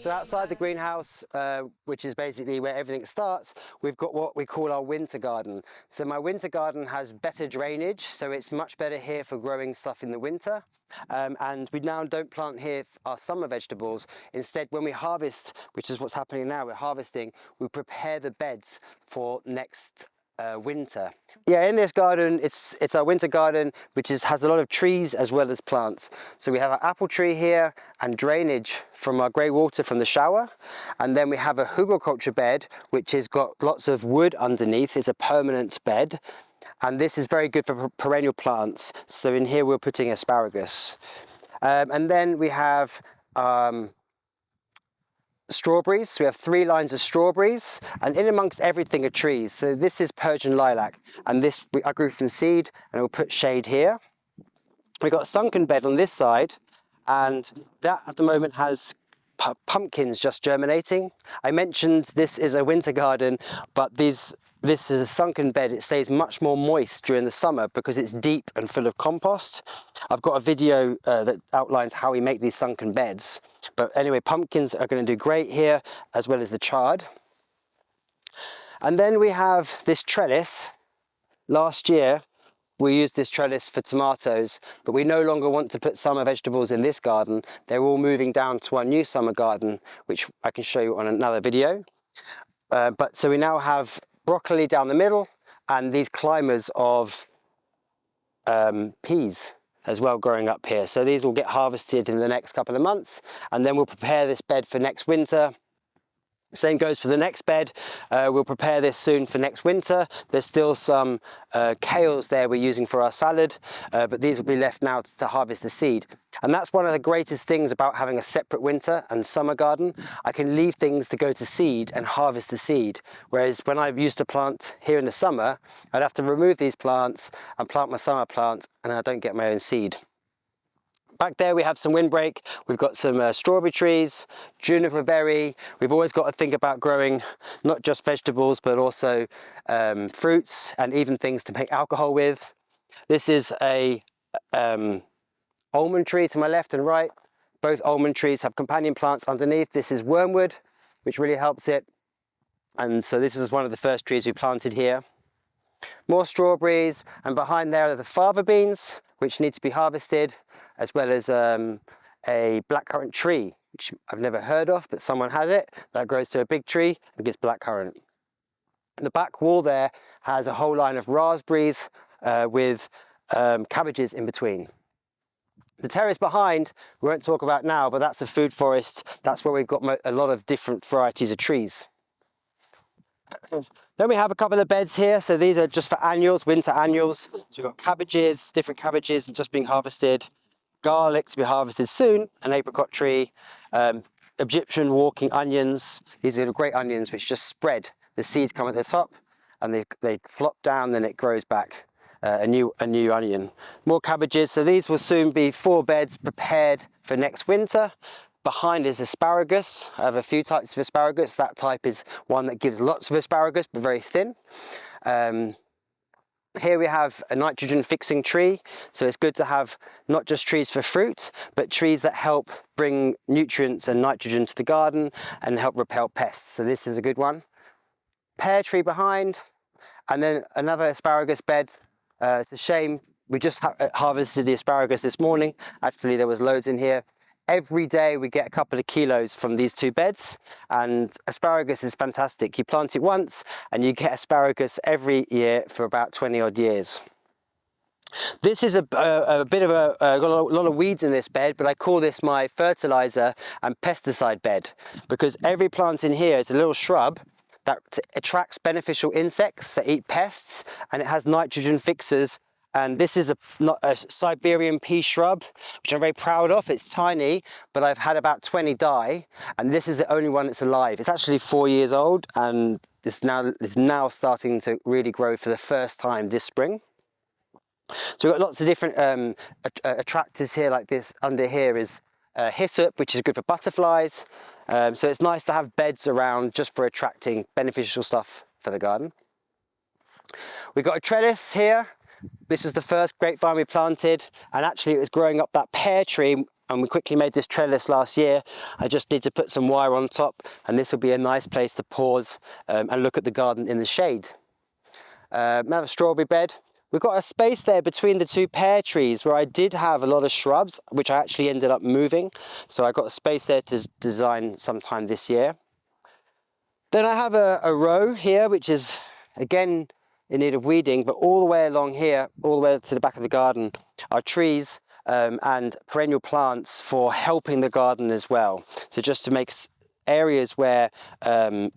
So outside the greenhouse, which is basically where everything starts, we've got what we call our winter garden. So my winter garden has better drainage, so it's much better here for growing stuff in the winter. And we now don't plant here our summer vegetables. Instead, when we harvest, which is what's happening now, we're harvesting, we prepare the beds for next winter. Yeah, in this garden, it's our winter garden, which has a lot of trees as well as plants. So we have an apple tree here and drainage from our grey water from the shower. And then we have a Agroforest bed, which has got lots of wood underneath. It's a permanent bed. And this is very good for perennial plants. So in here, we're putting asparagus. And then we have strawberries. So we have 3 lines of strawberries, and in amongst everything are trees. So this is Persian lilac, and this I grew from seed, and we'll put shade here. We've got a sunken bed on this side, and that at the moment has pumpkins just germinating. I mentioned this is a winter garden, but this is a sunken bed. It stays much more moist during the summer because it's deep and full of compost. I've got a video that outlines how we make these sunken beds. But anyway, pumpkins are going to do great here, as well as the chard. And then we have this trellis. Last year, we used this trellis for tomatoes, but we no longer want to put summer vegetables in this garden. They're all moving down to our new summer garden, which I can show you on another video. So we now have broccoli down the middle, and these climbers of peas as well growing up here. So these will get harvested in the next couple of months, and then we'll prepare this bed for next winter. Same goes for the next bed. We'll prepare this soon for next winter. There's still some kales there we're using for our salad, but these will be left now to harvest the seed. And that's one of the greatest things about having a separate winter and summer garden. I can leave things to go to seed and harvest the seed. Whereas when I used to plant here in the summer, I'd have to remove these plants and plant my summer plants, and I don't get my own seed. Back there we have some windbreak, we've got some strawberry trees, juniper berry. We've always got to think about growing not just vegetables but also fruits and even things to make alcohol with. This is a almond tree to my left and right. Both almond trees have companion plants underneath. This is wormwood, which really helps it. And so this was one of the first trees we planted here. More strawberries, and behind there are the fava beans, which need to be harvested, as well as a blackcurrant tree, which I've never heard of, but someone has it. That grows to a big tree and gets blackcurrant. The back wall there has a whole line of raspberries with cabbages in between. The terrace behind, we won't talk about now, but that's a food forest. That's where we've got a lot of different varieties of trees. Then we have a couple of beds here. So these are just for annuals, winter annuals. So we've got cabbages, different cabbages just being harvested. Garlic to be harvested soon, an apricot tree, Egyptian walking onions. These are great onions which just spread. The seeds come at the top and they flop down, then it grows back a new onion. More cabbages. So these will soon be 4 beds prepared for next winter. Behind is asparagus. I have a few types of asparagus. That type is one that gives lots of asparagus but very thin. Here we have a nitrogen fixing tree. So it's good to have not just trees for fruit, but trees that help bring nutrients and nitrogen to the garden and help repel pests. So this is a good one. Pear tree behind, and then another asparagus bed. It's a shame, we just harvested the asparagus this morning. Actually, there was loads in here. Every day we get a couple of kilos from these 2 beds, and asparagus is fantastic. You plant it once and you get asparagus every year for about 20 odd years. This is a bit of got a lot of weeds in this bed, but I call this my fertilizer and pesticide bed, because every plant in here is a little shrub that attracts beneficial insects that eat pests, and it has nitrogen fixers. And this is a Siberian pea shrub, which I'm very proud of. It's tiny, but I've had about 20 die, and this is the only one that's alive. It's actually 4 years old, and it's now starting to really grow for the first time this spring. So we've got lots of different attractors here, like this. Under here is hyssop, which is good for butterflies. So it's nice to have beds around just for attracting beneficial stuff for the garden. We got a trellis here. This was the first grapevine we planted, and actually it was growing up that pear tree, and we quickly made this trellis last year. I just need to put some wire on top, and this will be a nice place to pause and look at the garden in the shade. We have a strawberry bed. We've got a space there between the two pear trees where I did have a lot of shrubs, which I actually ended up moving. So I got a space there to design sometime this year. Then I have a row here, which is again in need of weeding, but all the way along here, all the way to the back of the garden, are trees and perennial plants for helping the garden as well. So just to make areas where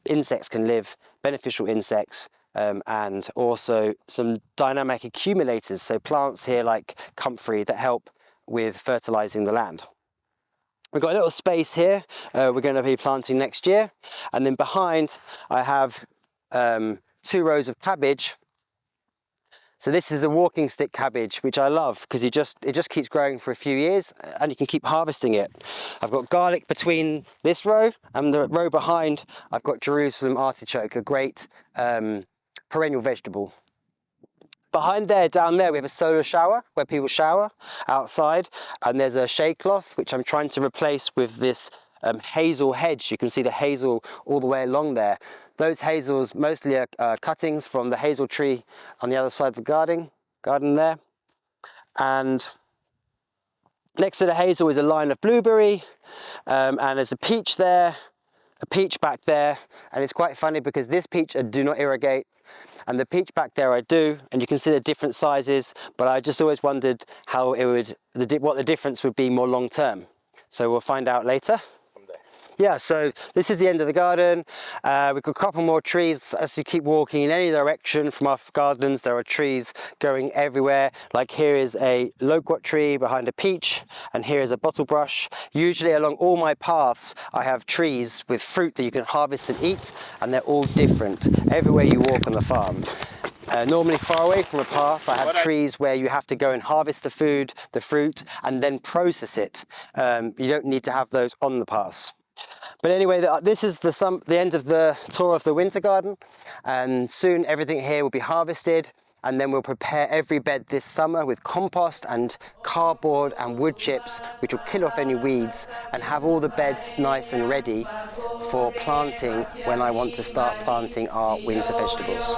insects can live, beneficial insects, and also some dynamic accumulators, so plants here like comfrey that help with fertilizing the land. We've got a little space here we're going to be planting next year, and then behind I have 2 rows of cabbage. So this is a walking stick cabbage, which I love because it just keeps growing for a few years and you can keep harvesting it. I've got garlic between this row, and the row behind I've got Jerusalem artichoke, a great perennial vegetable. Behind there, down there, we have a solar shower where people shower outside, and there's a shade cloth which I'm trying to replace with this hazel hedge. You can see the hazel all the way along there. Those hazels mostly are cuttings from the hazel tree on the other side of the garden there. And next to the hazel is a line of blueberry, and there's a peach there, a peach back there, and it's quite funny because this peach I do not irrigate, and the peach back there I do, and you can see the different sizes, but I just always wondered how it would, what the difference would be more long term. So we'll find out later. Yeah, so this is the end of the garden. We've got a couple more trees. As you keep walking in any direction from our gardens, there are trees going everywhere. Like here is a loquat tree behind a peach, and here is a bottlebrush. Usually along all my paths, I have trees with fruit that you can harvest and eat, and they're all different everywhere you walk on the farm. Normally far away from a path, I have trees where you have to go and harvest the fruit, and then process it. You don't need to have those on the paths. But anyway, this is the end of the tour of the winter garden, and soon everything here will be harvested, and then we'll prepare every bed this summer with compost and cardboard and wood chips, which will kill off any weeds, and have all the beds nice and ready for planting when I want to start planting our winter vegetables.